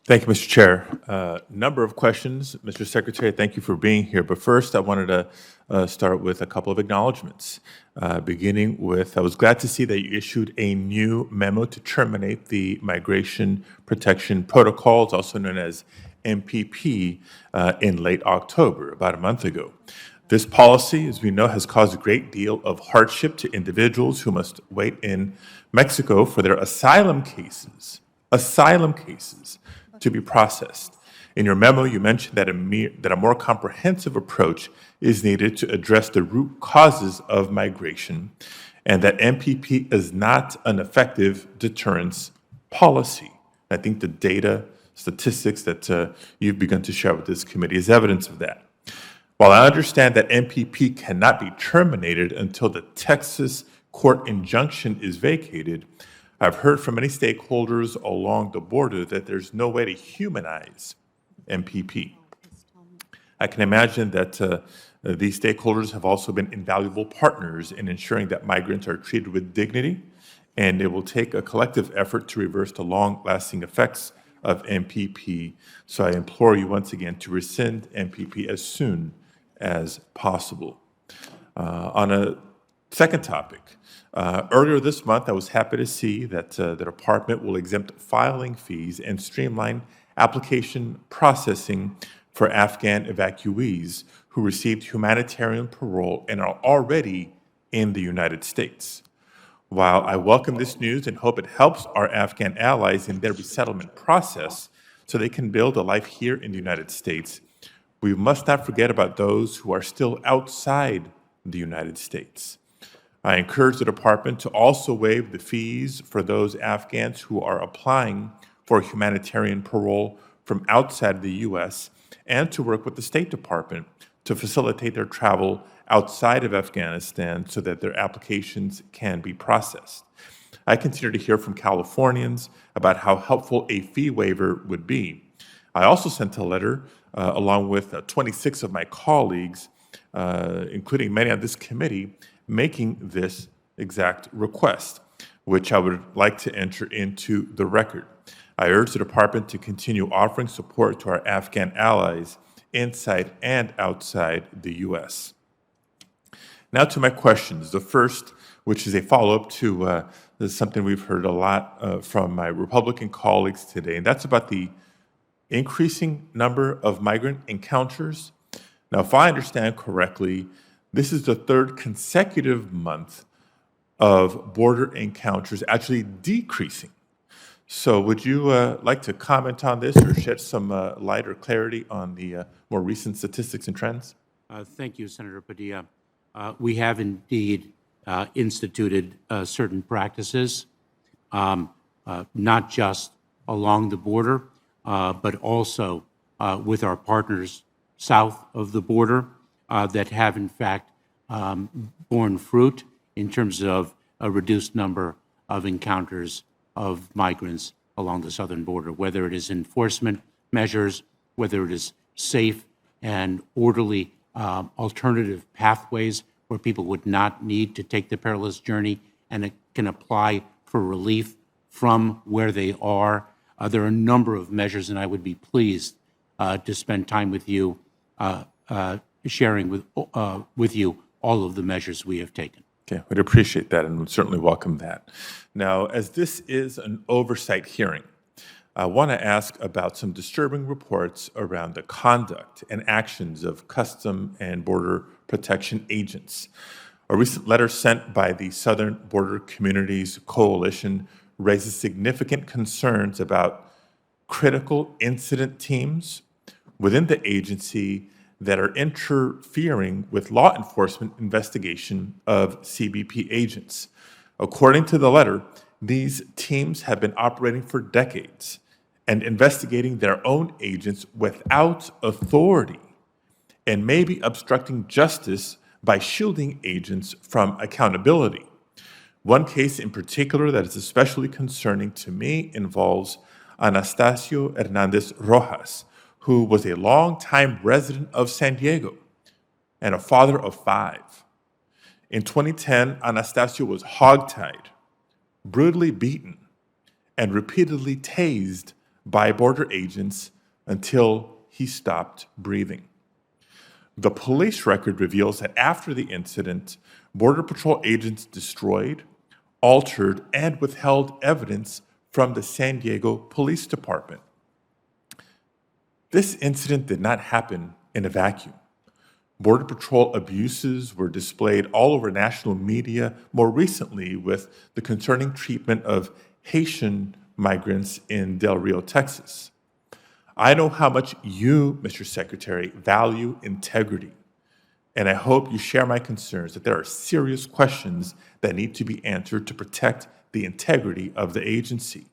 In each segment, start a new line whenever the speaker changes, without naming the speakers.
Thank you, Mr. Chair. Number of questions. Mr. Secretary, thank you for being here. But first, I wanted to start with a couple of acknowledgments. Beginning with, I was glad to see that you issued a new memo to terminate the Migration Protection Protocols, also known as MPP, in late October, about a month ago. This policy, as we know, has caused a great deal of hardship to individuals who must wait in Mexico for their asylum cases to be processed. In your memo, you mentioned that a more comprehensive approach is needed to address the root causes of migration, and that MPP is not an effective deterrence policy. I think the data, statistics that you've begun to share with this committee is evidence of that. While I understand that MPP cannot be terminated until the Texas court injunction is vacated, I've heard from many stakeholders along the border that there's no way to humanize MPP. I can imagine that these stakeholders have also been invaluable partners in ensuring that migrants are treated with dignity, and it will take a collective effort to reverse the long-lasting effects of MPP. So I implore you once again to rescind MPP as soon as possible. On a second topic, earlier this month, I was happy to see that the department will exempt filing fees and streamline application processing for Afghan evacuees who received humanitarian parole and are already in the United States. While I welcome this news and hope it helps our Afghan allies in their resettlement process so they can build a life here in the United States, we must not forget about those who are still outside the United States. I encourage the department to also waive the fees for those Afghans who are applying for humanitarian parole from outside the U.S. and to work with the State Department to facilitate their travel outside of Afghanistan so that their applications can be processed. I continue to hear from Californians about how helpful a fee waiver would be. I also sent a letter along with 26 of my colleagues, including many on this committee, making this exact request, which I would like to enter into the record. I urge the department to continue offering support to our Afghan allies inside and outside the U.S. Now to my questions. The first, which is a follow-up to something we've heard a lot from my Republican colleagues today, and that's about the increasing number of migrant encounters. Now, if I understand correctly, this is the third consecutive month of border encounters actually decreasing. So would you like to comment on this or shed some light or clarity on the more recent statistics and trends?
Thank you, Senator Padilla. We have indeed instituted certain practices, not just along the border, but also with our partners south of the border that have, in fact, borne fruit in terms of a reduced number of encounters of migrants along the southern border, whether it is enforcement measures, whether it is safe and orderly alternative pathways where people would not need to take the perilous journey and can apply for relief from where they are. There are a number of measures, and I would be pleased to spend time with you sharing with you all of the measures we have taken.
Okay, we'd appreciate that and would certainly welcome that. Now, as this is an oversight hearing, I want to ask about some disturbing reports around the conduct and actions of Custom and Border Protection agents. A recent letter sent by the Southern Border Communities Coalition raises significant concerns about critical incident teams within the agency that are interfering with law enforcement investigation of CBP agents. According to the letter, these teams have been operating for decades and investigating their own agents without authority and may be obstructing justice by shielding agents from accountability. One case in particular that is especially concerning to me involves Anastasio Hernandez Rojas, who was a longtime resident of San Diego and a father of 5. In 2010, Anastasio was hogtied, brutally beaten, and repeatedly tased by border agents until he stopped breathing. The police record reveals that after the incident, Border Patrol agents destroyed, altered, and withheld evidence from the San Diego Police Department. This incident did not happen in a vacuum. Border Patrol abuses were displayed all over national media, more recently with the concerning treatment of Haitian migrants in Del Rio, Texas. I know how much you, Mr. Secretary, value integrity, and I hope you share my concerns that there are serious questions that need to be answered to protect the integrity of the agency.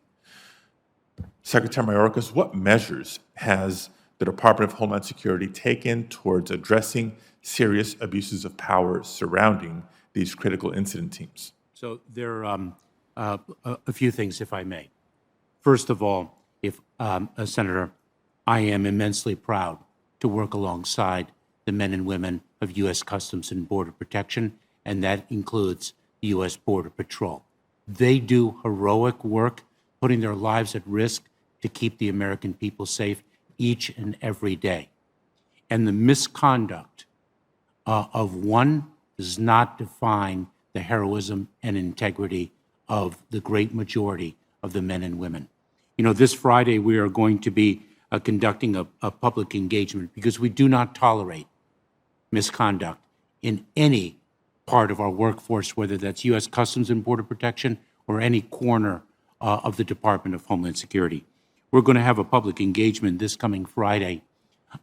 Secretary Mayorkas, what measures has the Department of Homeland Security taken towards addressing serious abuses of power surrounding these critical incident teams?
So there are a few things, if I may. First of all, Senator, I am immensely proud to work alongside the men and women of U.S. Customs and Border Protection, and that includes the U.S. Border Patrol. They do heroic work, putting their lives at risk to keep the American people safe each and every day. And the misconduct of one does not define the heroism and integrity of the great majority of the men and women. You know, this Friday we are going to be conducting a public engagement because we do not tolerate misconduct in any part of our workforce, whether that's U.S. Customs and Border Protection or any corner of the Department of Homeland Security. We're going to have a public engagement this coming Friday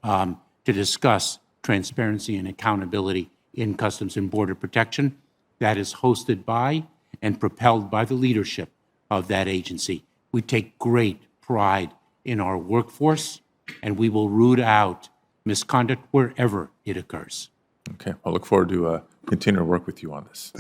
to discuss transparency and accountability in Customs and Border Protection. That is hosted by and propelled by the leadership of that agency. We take great pride in our workforce, and we will root out misconduct wherever it occurs.
Okay, I look forward to continuing to work with you on this.